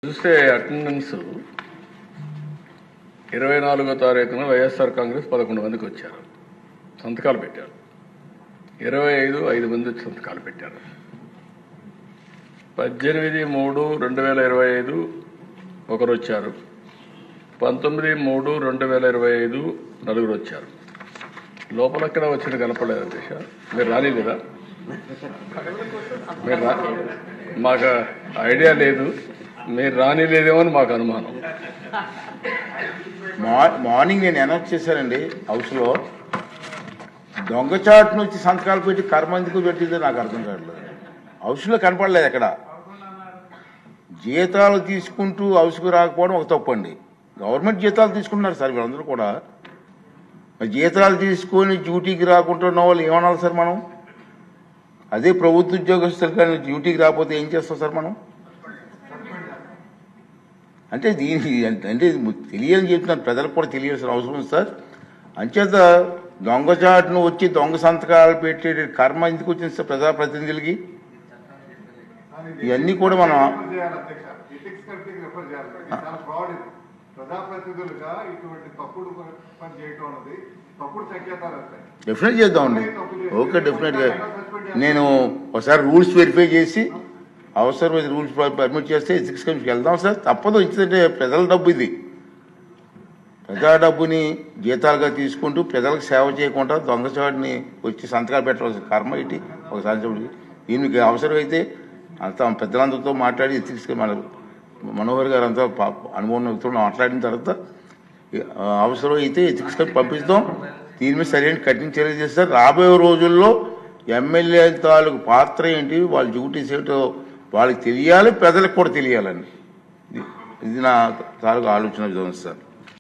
చూస్తే అటెండెన్స్ 24వ తారీఖున వైఎస్ఆర్ కాంగ్రెస్ 11 మందికి వచ్చారు, సంతకాలు పెట్టారు. 5 మంది సంతకాలు పెట్టారు. 18/3/2025 ఒకరు వచ్చారు. 19/3/2025 నలుగురు వచ్చారు. లోపల ఎక్కడ వచ్చిన కనపడలేదు అధ్యక్ష. మీరు రాలేదా? మీరు మాకు ఐడియా లేదు, మీరు రానిలేదేమో అని మాకు అనుమానం. మార్నింగ్ నేను అనౌన్స్ చేశానండి హౌస్లో. దొంగచాటు నుంచి సంతకాలు పెట్టి కర్మందుకు పెట్టిందో నాకు అర్థం కావట్లేదు. హౌస్లో కనపడలేదు ఎక్కడ. జీతాలు తీసుకుంటూ హౌస్కు రాకపోవడం ఒక తప్పండి. గవర్నమెంట్ జీతాలు తీసుకుంటున్నారు సార్ వీళ్ళందరూ కూడా. జీతాలు తీసుకొని డ్యూటీకి రాకుండా ఉన్న వాళ్ళు ఏమనాలి సార్ మనం? అదే ప్రభుత్వ ఉద్యోగస్తులు కానీ డ్యూటీకి రాకపోతే ఏం చేస్తాం సార్ మనం? అంటే దీనికి అంటే తెలియని చెప్తున్నాను, ప్రజలకు కూడా తెలియాల్సిన అవసరం ఉంది సార్. అంచేత దొంగచాటును వచ్చి దొంగ సంతకాలు పెట్టే కర్మ ఎందుకు వచ్చింది సార్ ప్రజాప్రతినిధులకి? ఇవన్నీ కూడా మనం డెఫినెట్ చేద్దామండి. ఓకే, డెఫినెట్గా నేను ఒకసారి రూల్స్ వెరిఫై చేసి అవసరమైన రూల్స్ పర్మిట్ చేస్తే ఎథిక్స్ కమిషన్కి వెళ్దాం సార్. తప్పదు, ఇచ్చిందంటే ప్రజల డబ్బు ఇది. ప్రజా డబ్బుని జీతాలుగా తీసుకుంటూ ప్రజలకు సేవ చేయకుండా దొంగచాటుని వచ్చి సంతకాలు పెట్టవలసిన కర్మ ఇటు ఒకసారి. దీనికి అవసరమైతే అంతా పెద్దలందరితో మాట్లాడి ఎథిక్స్ మనోహర్ గారు అంతా అనుభవం మాట్లాడిన తర్వాత అవసరమైతే ఎథిక్స్ కమిషన్ పంపిస్తాం. దీని మీద సరైన కఠిన చర్య చేస్తారు. రాబోయే రోజుల్లో ఎమ్మెల్యే తాలూకు పాత్ర ఏంటి, వాళ్ళ డ్యూటీస్ ఏంటో వాళ్ళకి తెలియాలి, ప్రజలకు కూడా తెలియాలండి. ఇది నా తాలూకు ఆలోచన విధానం సార్.